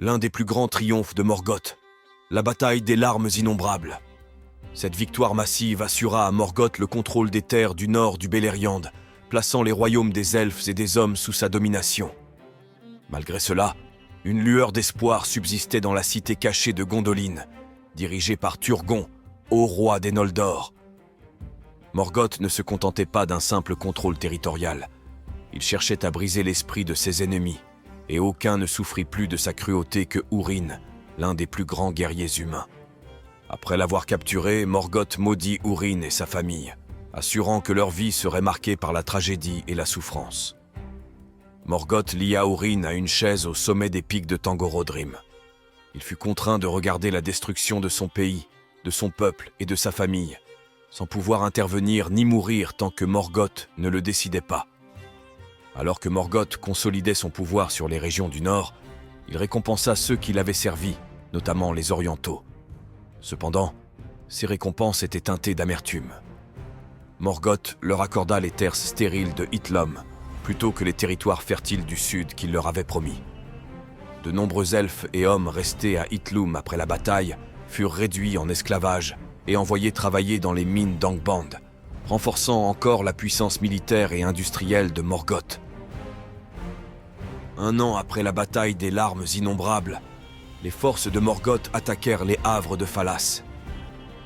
l'un des plus grands triomphes de Morgoth, la bataille des larmes innombrables. Cette victoire massive assura à Morgoth le contrôle des terres du nord du Beleriand, plaçant les royaumes des elfes et des hommes sous sa domination. Malgré cela, une lueur d'espoir subsistait dans la cité cachée de Gondolin, dirigée par Turgon, haut roi des Noldor. Morgoth ne se contentait pas d'un simple contrôle territorial. Il cherchait à briser l'esprit de ses ennemis, et aucun ne souffrit plus de sa cruauté que Húrin, l'un des plus grands guerriers humains. Après l'avoir capturé, Morgoth maudit Húrin et sa famille, assurant que leur vie serait marquée par la tragédie et la souffrance. Morgoth lia Húrin à une chaise au sommet des pics de Tangorodrim. Il fut contraint de regarder la destruction de son pays, de son peuple et de sa famille, sans pouvoir intervenir ni mourir tant que Morgoth ne le décidait pas. Alors que Morgoth consolidait son pouvoir sur les régions du Nord, il récompensa ceux qui l'avaient servi, notamment les Orientaux. Cependant, ces récompenses étaient teintées d'amertume. Morgoth leur accorda les terres stériles de Hithlum, plutôt que les territoires fertiles du sud qu'il leur avait promis. De nombreux elfes et hommes restés à Hithlum après la bataille furent réduits en esclavage et envoyés travailler dans les mines d'Angband, renforçant encore la puissance militaire et industrielle de Morgoth. Un an après la bataille des larmes innombrables, les forces de Morgoth attaquèrent les havres de Phalas.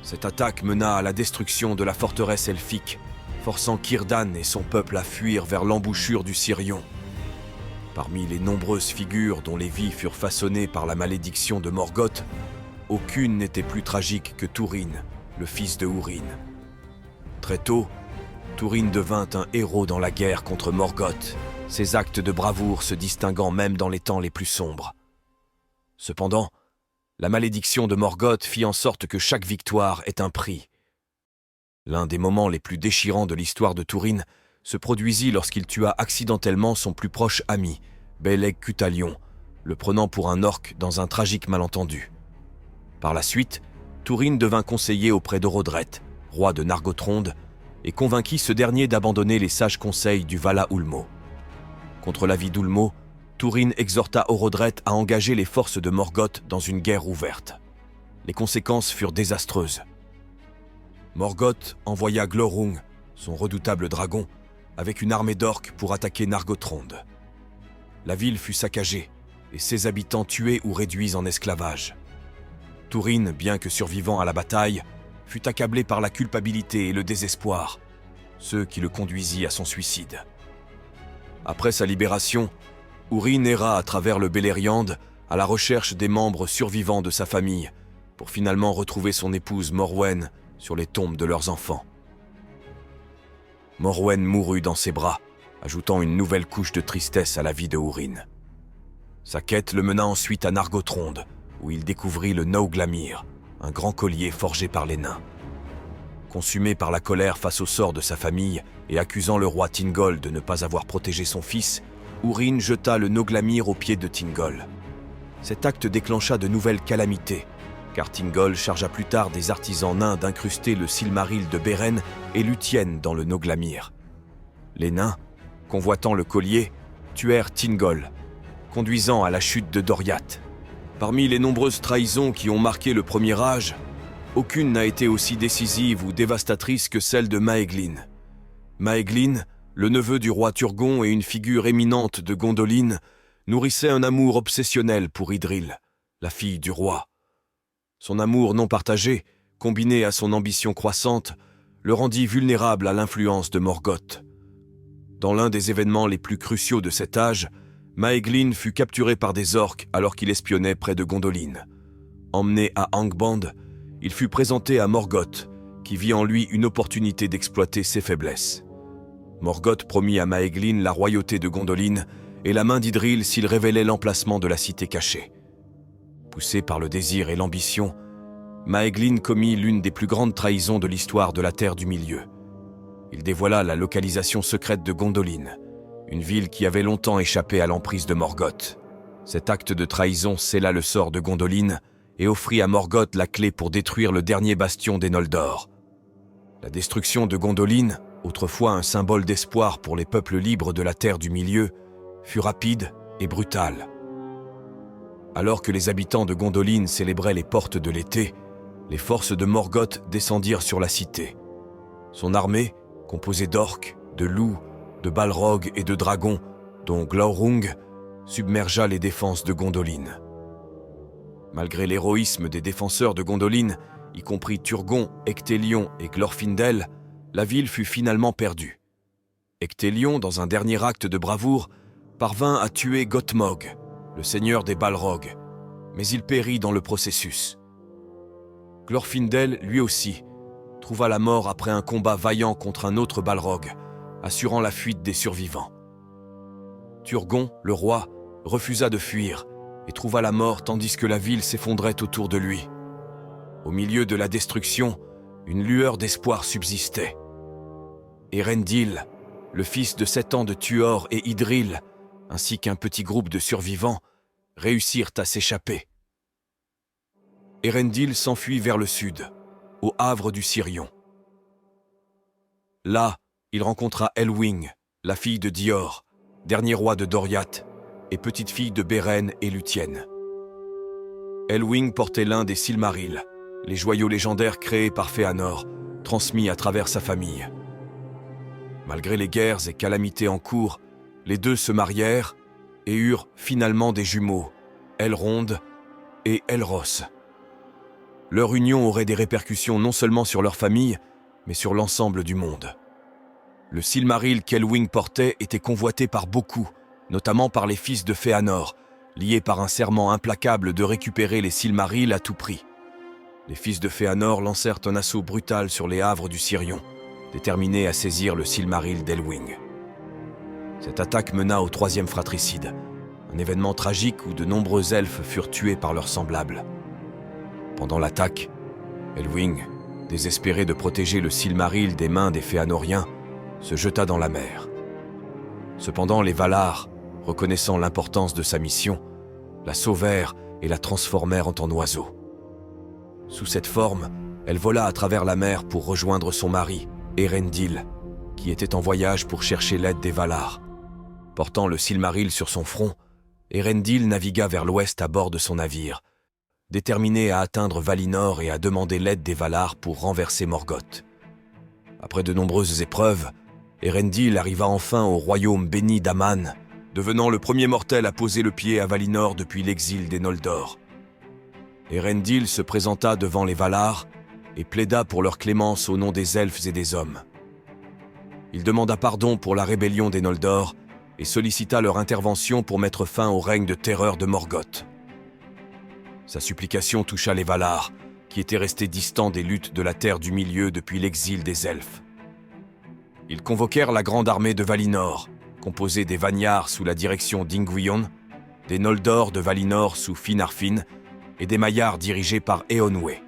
Cette attaque mena à la destruction de la forteresse elfique, forçant Círdan et son peuple à fuir vers l'embouchure du Sirion. Parmi les nombreuses figures dont les vies furent façonnées par la malédiction de Morgoth, aucune n'était plus tragique que Túrin, le fils de Húrin. Très tôt, Túrin devint un héros dans la guerre contre Morgoth, ses actes de bravoure se distinguant même dans les temps les plus sombres. Cependant, la malédiction de Morgoth fit en sorte que chaque victoire ait un prix. L'un des moments les plus déchirants de l'histoire de Túrin se produisit lorsqu'il tua accidentellement son plus proche ami, Beleg-Cuthalion, le prenant pour un orc dans un tragique malentendu. Par la suite, Túrin devint conseiller auprès d'Orodreth, roi de Nargothrond, et convainquit ce dernier d'abandonner les sages conseils du Vala Ulmo. Contre l'avis d'Ulmo, Túrin exhorta Orodreth à engager les forces de Morgoth dans une guerre ouverte. Les conséquences furent désastreuses. Morgoth envoya Glorung, son redoutable dragon, avec une armée d'orques pour attaquer Nargothrond. La ville fut saccagée et ses habitants tués ou réduits en esclavage. Túrin, bien que survivant à la bataille, fut accablé par la culpabilité et le désespoir, ce qui le conduisit à son suicide. Après sa libération, Húrin erra à travers le Beleriand à la recherche des membres survivants de sa famille, pour finalement retrouver son épouse Morwen sur les tombes de leurs enfants. Morwen mourut dans ses bras, ajoutant une nouvelle couche de tristesse à la vie de Húrin. Sa quête le mena ensuite à Nargothrond, où il découvrit le Nauglamir, un grand collier forgé par les nains. Consumé par la colère face au sort de sa famille et accusant le roi Thingol de ne pas avoir protégé son fils, Húrin jeta le Nauglamir aux pieds de Thingol. Cet acte déclencha de nouvelles calamités, car Thingol chargea plus tard des artisans nains d'incruster le Silmaril de Beren et Lúthien dans le Nauglamir. Les nains, convoitant le collier, tuèrent Thingol, conduisant à la chute de Doriath. Parmi les nombreuses trahisons qui ont marqué le Premier Âge, aucune n'a été aussi décisive ou dévastatrice que celle de Maeglin. Maeglin, le neveu du roi Turgon et une figure éminente de Gondolin, nourrissait un amour obsessionnel pour Idril, la fille du roi. Son amour non partagé, combiné à son ambition croissante, le rendit vulnérable à l'influence de Morgoth. Dans l'un des événements les plus cruciaux de cet âge, Maeglin fut capturé par des orques alors qu'il espionnait près de Gondolin. Emmené à Angband, il fut présenté à Morgoth, qui vit en lui une opportunité d'exploiter ses faiblesses. Morgoth promit à Maeglin la royauté de Gondolin et la main d'Idril s'il révélait l'emplacement de la cité cachée. Poussé par le désir et l'ambition, Maeglin commit l'une des plus grandes trahisons de l'histoire de la Terre du Milieu. Il dévoila la localisation secrète de Gondolin, une ville qui avait longtemps échappé à l'emprise de Morgoth. Cet acte de trahison scella le sort de Gondolin et offrit à Morgoth la clé pour détruire le dernier bastion des Noldor. La destruction de Gondolin, autrefois un symbole d'espoir pour les peuples libres de la Terre du Milieu, fut rapide et brutale. Alors que les habitants de Gondolin célébraient les portes de l'été, les forces de Morgoth descendirent sur la cité. Son armée, composée d'orques, de loups, de balrogs et de dragons, dont Glaurung, submergea les défenses de Gondolin. Malgré l'héroïsme des défenseurs de Gondolin, y compris Turgon, Ectelion et Glorfindel, la ville fut finalement perdue. Ectelion, dans un dernier acte de bravoure, parvint à tuer Gothmog, le seigneur des Balrogs, mais il périt dans le processus. Glorfindel, lui aussi, trouva la mort après un combat vaillant contre un autre Balrog, assurant la fuite des survivants. Turgon, le roi, refusa de fuir et trouva la mort tandis que la ville s'effondrait autour de lui. Au milieu de la destruction, une lueur d'espoir subsistait. Erendil, le fils de 7 ans de Tuor et Idril, ainsi qu'un petit groupe de survivants, réussirent à s'échapper. Erendil s'enfuit vers le sud, au havre du Sirion. Là, il rencontra Elwing, la fille de Dior, dernier roi de Doriath, et petite-fille de Beren et Luthien. Elwing portait l'un des Silmarils, les joyaux légendaires créés par Fëanor, transmis à travers sa famille. Malgré les guerres et calamités en cours, les deux se marièrent et eurent finalement des jumeaux, Elrond et Elros. Leur union aurait des répercussions non seulement sur leur famille, mais sur l'ensemble du monde. Le Silmaril qu'Elwing portait était convoité par beaucoup, notamment par les fils de Fëanor, liés par un serment implacable de récupérer les Silmarils à tout prix. Les fils de Fëanor lancèrent un assaut brutal sur les havres du Sirion, déterminés à saisir le Silmaril d'Elwing. Cette attaque mena au 3e fratricide, un événement tragique où de nombreux elfes furent tués par leurs semblables. Pendant l'attaque, Elwing, désespéré de protéger le Silmaril des mains des Fëanoriens, se jeta dans la mer. Cependant, les Valar, reconnaissant l'importance de sa mission, la sauvèrent et la transformèrent en oiseau. Sous cette forme, elle vola à travers la mer pour rejoindre son mari, Erendil, qui était en voyage pour chercher l'aide des Valar. Portant le Silmaril sur son front, Erendil navigua vers l'ouest à bord de son navire, déterminé à atteindre Valinor et à demander l'aide des Valar pour renverser Morgoth. Après de nombreuses épreuves, Erendil arriva enfin au royaume béni d'Aman, devenant le premier mortel à poser le pied à Valinor depuis l'exil des Noldor. Erendil se présenta devant les Valar et plaida pour leur clémence au nom des elfes et des hommes. Il demanda pardon pour la rébellion des Noldor et sollicita leur intervention pour mettre fin au règne de terreur de Morgoth. Sa supplication toucha les Valar, qui étaient restés distants des luttes de la Terre du Milieu depuis l'exil des elfes. Ils convoquèrent la grande armée de Valinor, composée des Vanyar sous la direction d'Ingwyon, des Noldor de Valinor sous Finarfin et des Maiar dirigés par Eonwë.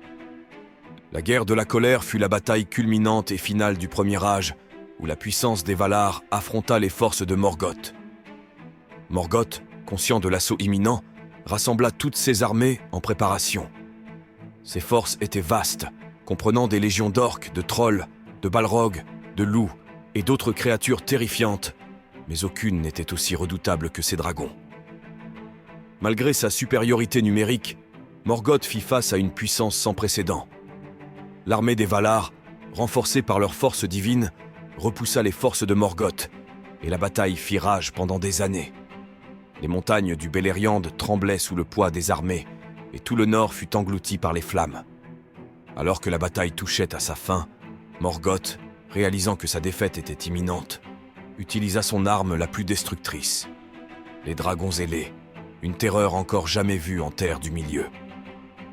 La guerre de la colère fut la bataille culminante et finale du Premier Âge, où la puissance des Valar affronta les forces de Morgoth. Morgoth, conscient de l'assaut imminent, rassembla toutes ses armées en préparation. Ses forces étaient vastes, comprenant des légions d'orques, de trolls, de balrogs, de loups et d'autres créatures terrifiantes, mais aucune n'était aussi redoutable que ces dragons. Malgré sa supériorité numérique, Morgoth fit face à une puissance sans précédent. L'armée des Valar, renforcée par leurs forces divines, repoussa les forces de Morgoth, et la bataille fit rage pendant des années. Les montagnes du Beleriand tremblaient sous le poids des armées, et tout le nord fut englouti par les flammes. Alors que la bataille touchait à sa fin, Morgoth, réalisant que sa défaite était imminente, utilisa son arme la plus destructrice. Les dragons ailés, une terreur encore jamais vue en terre du milieu.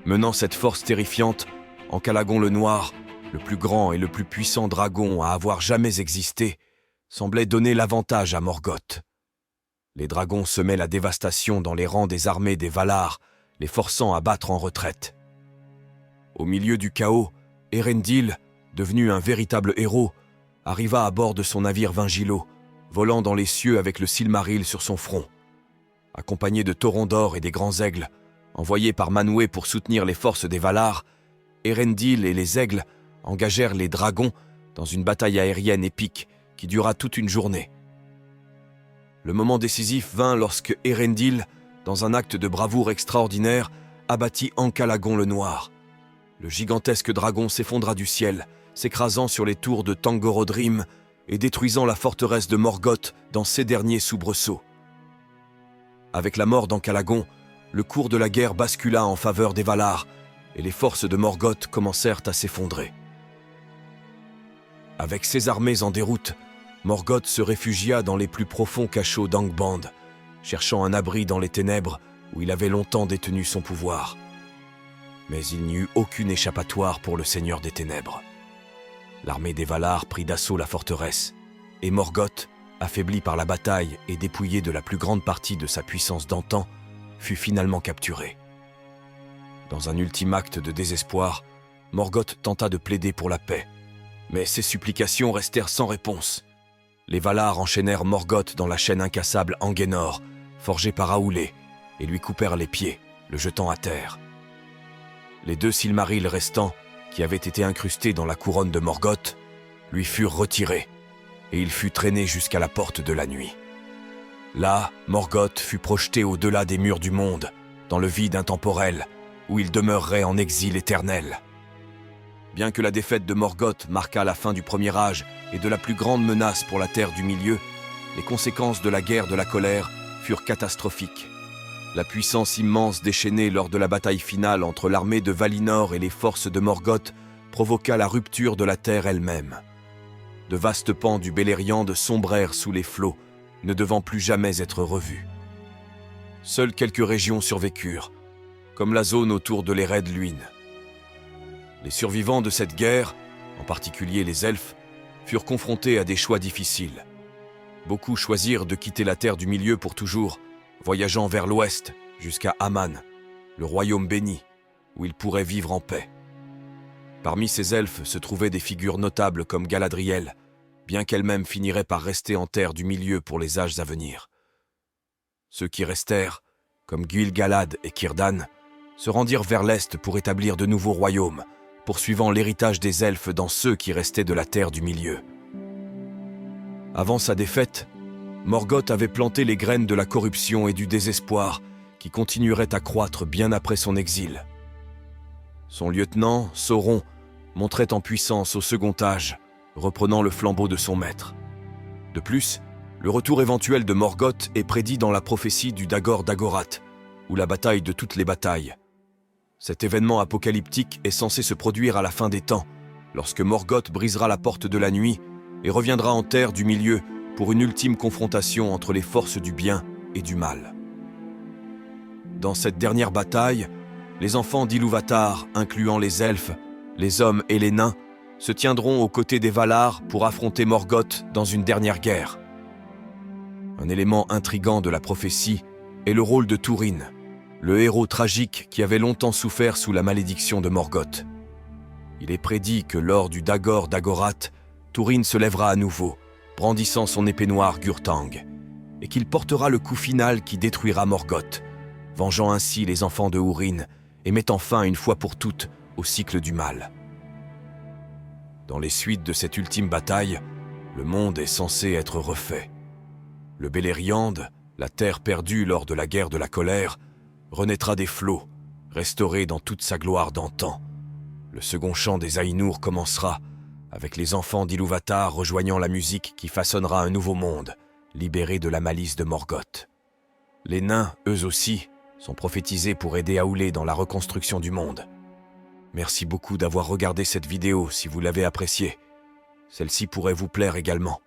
Menant cette force terrifiante, Encalagon le Noir, le plus grand et le plus puissant dragon à avoir jamais existé, semblait donner l'avantage à Morgoth. Les dragons semaient la dévastation dans les rangs des armées des Valar, les forçant à battre en retraite. Au milieu du chaos, Erendil, devenu un véritable héros, arriva à bord de son navire Vingilo, volant dans les cieux avec le Silmaril sur son front. Accompagné de Torondor et des Grands Aigles, envoyés par Manwë pour soutenir les forces des Valar, Erendil et les Aigles engagèrent les dragons dans une bataille aérienne épique qui dura toute une journée. Le moment décisif vint lorsque Erendil, dans un acte de bravoure extraordinaire, abattit Ankalagon le Noir. Le gigantesque dragon s'effondra du ciel, s'écrasant sur les tours de Tangorodrim et détruisant la forteresse de Morgoth dans ses derniers soubresauts. Avec la mort d'Ankalagon, le cours de la guerre bascula en faveur des Valar, et les forces de Morgoth commencèrent à s'effondrer. Avec ses armées en déroute, Morgoth se réfugia dans les plus profonds cachots d'Angband, cherchant un abri dans les ténèbres où il avait longtemps détenu son pouvoir. Mais il n'y eut aucune échappatoire pour le Seigneur des Ténèbres. L'armée des Valar prit d'assaut la forteresse, et Morgoth, affaibli par la bataille et dépouillé de la plus grande partie de sa puissance d'antan, fut finalement capturé. Dans un ultime acte de désespoir, Morgoth tenta de plaider pour la paix, mais ses supplications restèrent sans réponse. Les Valar enchaînèrent Morgoth dans la chaîne incassable Anguenor, forgée par Aoulé, et lui coupèrent les pieds, le jetant à terre. Les 2 Silmarils restants, qui avaient été incrustés dans la couronne de Morgoth, lui furent retirés, et il fut traîné jusqu'à la porte de la nuit. Là, Morgoth fut projeté au-delà des murs du monde, dans le vide intemporel, où il demeurerait en exil éternel. Bien que la défaite de Morgoth marquât la fin du Premier Âge et de la plus grande menace pour la Terre du Milieu, les conséquences de la guerre de la colère furent catastrophiques. La puissance immense déchaînée lors de la bataille finale entre l'armée de Valinor et les forces de Morgoth provoqua la rupture de la Terre elle-même. De vastes pans du Beleriand sombrèrent sous les flots, ne devant plus jamais être revus. Seules quelques régions survécurent, comme la zone autour de l'Ered Luin. Les survivants de cette guerre, en particulier les elfes, furent confrontés à des choix difficiles. Beaucoup choisirent de quitter la Terre du Milieu pour toujours, voyageant vers l'ouest jusqu'à Aman, le royaume béni, où ils pourraient vivre en paix. Parmi ces elfes se trouvaient des figures notables comme Galadriel, bien qu'elle-même finirait par rester en Terre du Milieu pour les âges à venir. Ceux qui restèrent, comme Gil-galad et Círdan, se rendirent vers l'est pour établir de nouveaux royaumes, poursuivant l'héritage des elfes dans ceux qui restaient de la Terre du Milieu. Avant sa défaite, Morgoth avait planté les graines de la corruption et du désespoir qui continueraient à croître bien après son exil. Son lieutenant, Sauron, monterait en puissance au second âge, reprenant le flambeau de son maître. De plus, le retour éventuel de Morgoth est prédit dans la prophétie du Dagor Dagorath, ou la bataille de toutes les batailles. Cet événement apocalyptique est censé se produire à la fin des temps, lorsque Morgoth brisera la porte de la nuit et reviendra en Terre du Milieu pour une ultime confrontation entre les forces du bien et du mal. Dans cette dernière bataille, les enfants d'Ilúvatar, incluant les elfes, les hommes et les nains, se tiendront aux côtés des Valar pour affronter Morgoth dans une dernière guerre. Un élément intrigant de la prophétie est le rôle de Túrin, le héros tragique qui avait longtemps souffert sous la malédiction de Morgoth. Il est prédit que lors du Dagor Dagorath, Túrin se lèvera à nouveau, brandissant son épée noire Gurtang, et qu'il portera le coup final qui détruira Morgoth, vengeant ainsi les enfants de Húrin et mettant fin une fois pour toutes au cycle du mal. Dans les suites de cette ultime bataille, le monde est censé être refait. Le Beleriand, la terre perdue lors de la guerre de la colère, renaîtra des flots, restauré dans toute sa gloire d'antan. Le second chant des Ainur commencera, avec les enfants d'Ilúvatar rejoignant la musique qui façonnera un nouveau monde, libéré de la malice de Morgoth. Les nains, eux aussi, sont prophétisés pour aider Aoulé dans la reconstruction du monde. Merci beaucoup d'avoir regardé cette vidéo si vous l'avez appréciée. Celle-ci pourrait vous plaire également.